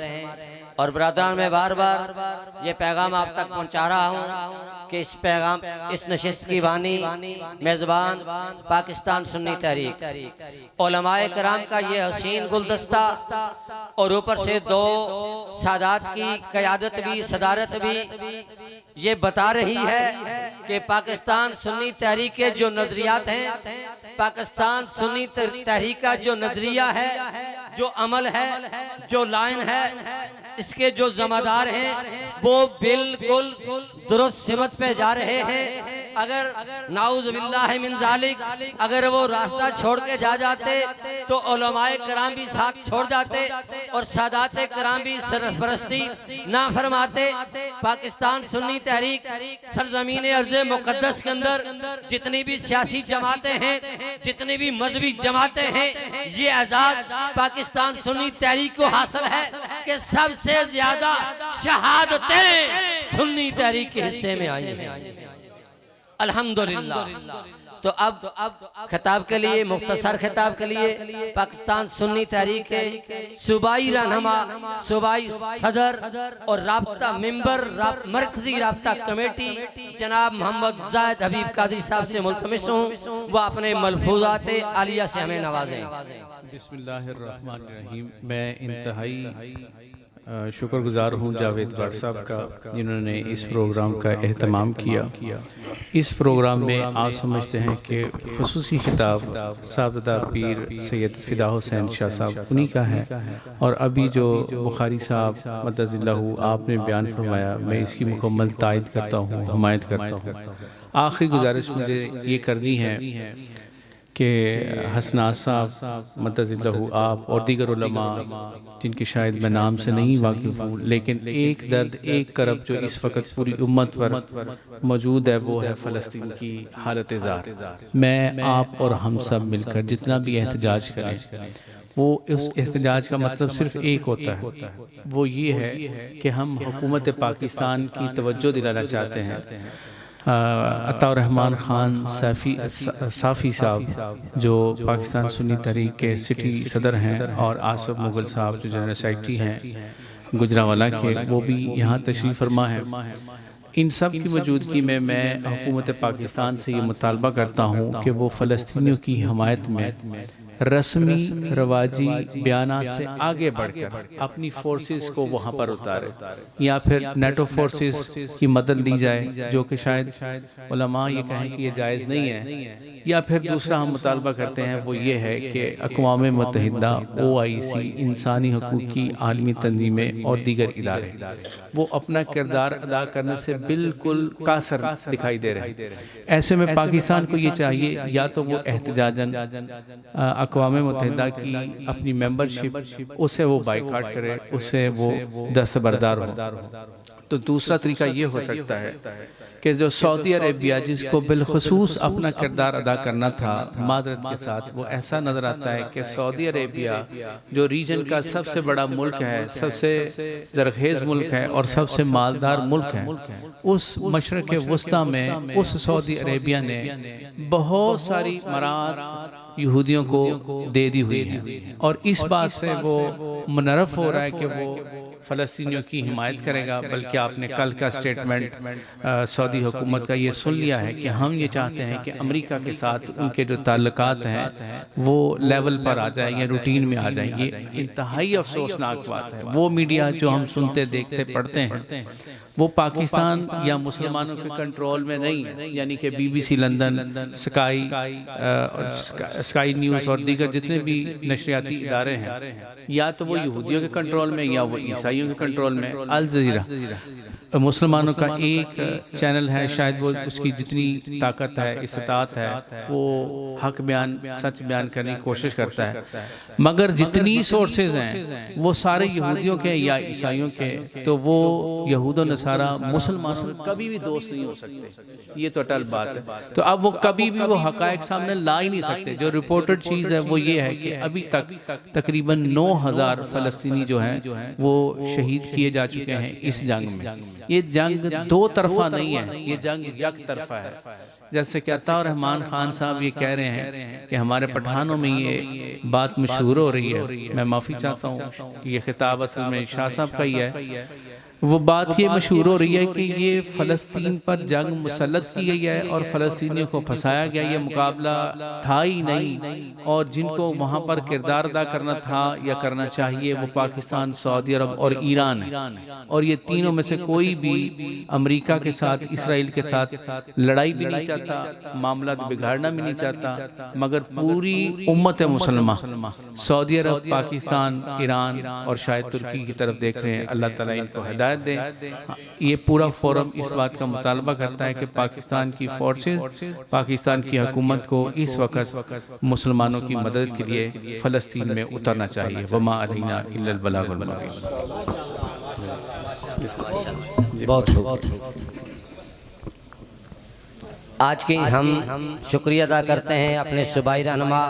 हैं। और ब्रदरान मैं बार बार ये पैगाम आप तक पहुंचा रहा हूं कि इस नशिस्त की वानी मेजबान पाकिस्तान सुन्नी तहरीक उलमाए कराम का ये हसीन गुलदस्ता और ऊपर से दो सादात की क़यादत भी सदारत भी ये बता रही है कि पाकिस्तान सुन्नी तहरीक के जो नजरियात हैं, पाकिस्तान सुन्नी तहरीक का जो नजरिया है, जो अमल है, जो लाइन है, इसके जो जमादार हैं वो बिल्कुल दुरुस्त सिमत पे जा रहे हैं। अगर नाउज़ बिल्लाहि मिन ज़ालिक अगर वो रास्ता छोड़ के जा जाते तो उलमाए कराम भी साथ छोड़ जाते और सादात कराम भी सरपरस्ती ना फरमाते। पाकिस्तान सुन्नी तहरीक सरजमीन अर्ज़े मुक़द्दस के अंदर जितनी भी सियासी जमातें हैं, जितनी भी मजहबी जमातें हैं, ये आज़ाद पाकिस्तान सुन्नी तहरीक को हासिल है कि सबसे ज्यादा शहादतें सुन्नी तहरीक के हिस्से में आई हैं, अल्हम्दुलिल्लाह। तो अब खिताब के लिए, मुख्तसर खिताब के लिए पाकिस्तान सुन्नी तहरीक के सूबाई रहनुमा, सूबाई सदर और राब्ता मेंबर मरकजी राब्ता कमेटी जनाब मोहम्मद जायद हबीब कादरी साहब से मुल्तमिस हूँ वह अपने मलफूजात आलिया से हमें नवाजें। बिस्मिल्लाहिर्रहमानिर्रहीम। मैं इंतहाई शुक्रगुजार हूँ जावेद भट्ट साहब का, जिन्होंने इस प्रोग्राम का एहतमाम किया। इस प्रोग्राम में आप समझते हैं कि खुसूसी खिताब साबदा पीर सैयद फ़िदा हुसैन शाह साहब उन्हीं का है। और अभी जो बुखारी साहब मददिल्लाहु आपने बयान फरमाया, मैं इसकी मुकम्मल तायद करता हूँ, हमायत करता हूँ। आखिरी गुजारिश मुझे ये करनी है कि हसना साहब मददिल्लाहु आप और दीगर उलमा जिनकी शायद मैं नाम से नहीं वाकिफ़ हूँ, लेकिन एक दर्द एक करब जो इस वक्त पूरी उम्मत पर मौजूद है वो है फ़लस्तीन की हालत ज़ार। मैं आप और हम सब मिलकर जितना भी एहतजाज करें, वो उस एहतजाज का मतलब सिर्फ़ एक होता है, वो ये है कि हम हुकूमत पाकिस्तान की तवज्जो दिलाना चाहते हैं। अताउर रहमान ख़ान साफ़ी साहब जो पाकिस्तान सुन्नी तहरीक के सिटी सदर हैं, और आसफ मुगल साहब जो जनरल सेक्रेटरी हैं गुजरांवाला के, वो भी यहाँ तशरीफ़ फरमा है। इन सब की मौजूदगी में मैं हुकूमत पाकिस्तान से ये मुतालबा करता हूँ कि वो फ़लस्तीनियों की हमायत में रस्मी रवाजी बयानात से आगे बढ़कर अपनी फोर्सेस को वहाँ पर उतारे, या फिर नेटो फोर्सेस की मदद ली जाए, जो कि शायद उलमा ये कहें कि ये जायज़ नहीं है। या फिर दूसरा हम मुतालबा करते हैं वो ये है कि अक़वाम मुत्तहिदा, OIC, इंसानी हकूक़ की आलमी तंजीमें और दीगर इदारे वो अपना किरदार अदा करने से बिल्कुल कासर दिखाई दे रहे हैं। ऐसे में पाकिस्तान को ये चाहिए या तो वो एहतजाजन अक़वाम मुत्तहिदा की अपनी मेंबरशिप उसे वो बाइकाट करे, उससे वो दस्तबरदार हो। तो दूसरा तरीका ये हो सकता है कि जो सऊदी अरेबिया जिसको बिलखसूस अपना किरदार अदा करना था मादरत के साथ, वो ऐसा नज़र आता है कि सऊदी अरेबिया जो रीजन का सबसे बड़ा मुल्क है, सबसे ज़रखेज़ मुल्क है और सबसे मालदार मुल्क है, उस मशरक़ वुस्ता में उस सऊदी अरेबिया ने बहुत सारी मरात यहूदियों को दे दी हुई है। और इस बात से वो मुनरफ हो रहा है कि वो फ़लस्तीनियों की हिमायत करेगा। बल्कि आपने कल का स्टेटमेंट सऊदी हुकूमत का ये सुन लिया है कि हम ये चाहते हैं कि अमेरिका के साथ उनके जो ताल्लुकात हैं वो लेवल पर आ जाए या रूटीन में आ जाए। ये इंतहाई अफसोसनाक बात है। वो मीडिया जो हम सुनते देखते पढ़ते हैं वो पाकिस्तान या मुसलमानों के कंट्रोल में नहीं है, यानी कि BBC लंदन, स्काई न्यूज़ और दीगर जितने भी नशरियाती इदारे हैं, या तो वो यहूदियों के कंट्रोल में या वो ईसाइयों के कंट्रोल में। अल जज़ीरा मुसलमानों का एक चैनल है, शायद वो उसकी जितनी ताकत है, इस्तात है, वो हक बयान, सच बयान करने की कोशिश करता है, मगर जितनी सोर्सेज हैं वो सारे यहूदियों के या ईसाइयों के। तो वो यहूद और नसारा मुसलमानों के कभी भी दोस्त नहीं हो सकते, ये तो अटल बात है। तो अब वो कभी भी वो हकायक सामने ला ही नहीं सकते। जो रिपोर्टेड चीज़ है वो ये है कि अभी तक तकरीबन 9,000 फ़लस्तीनी जो हैं वो शहीद किए जा चुके हैं इस जंग में। ये जंग दो तरफा नहीं है, ये जंग एक तरफा है। जैसे कि अताउर रहमान खान साहब ये कह रहे हैं कि हमारे पठानों में ये बात मशहूर हो रही है, मैं माफ़ी चाहता हूँ, ये खिताब असल में शाह साहब का ही है। वो बात ये मशहूर हो रही है कि ये फ़लस्तीन पर जंग मुसल्लत की गई है और फ़लस्तीनियों को फंसाया गया, ये मुकाबला था ही नहीं, और जिनको वहाँ पर किरदार अदा करना था या करना चाहिए वो पाकिस्तान, सऊदी अरब और ईरान है। और ये तीनों में से कोई भी अमेरिका के साथ, इसराइल के साथ लड़ाई भी नहीं चाहता, मामला बिगाड़ना भी नहीं चाहता, मगर पूरी उम्मत मुसलमान सऊदी अरब, पाकिस्तान, ईरान और शायद तुर्की की तरफ देख रहे हैं। अल्लाह ताला इनको हिदायत दे। ये पूरा फोरम इस बात का मुतालबा करता है कि पाकिस्तान की फोर्सेस, पाकिस्तान की हुकूमत को इस वक्त मुसलमानों की मदद के लिए फ़लस्तीन में उतरना चाहिए। वमा अलैना इल्लल बलागुल मुबीन। बहुत आज की हम शुक्रिया अदा करते हैं अपने सूबाई रहनुमा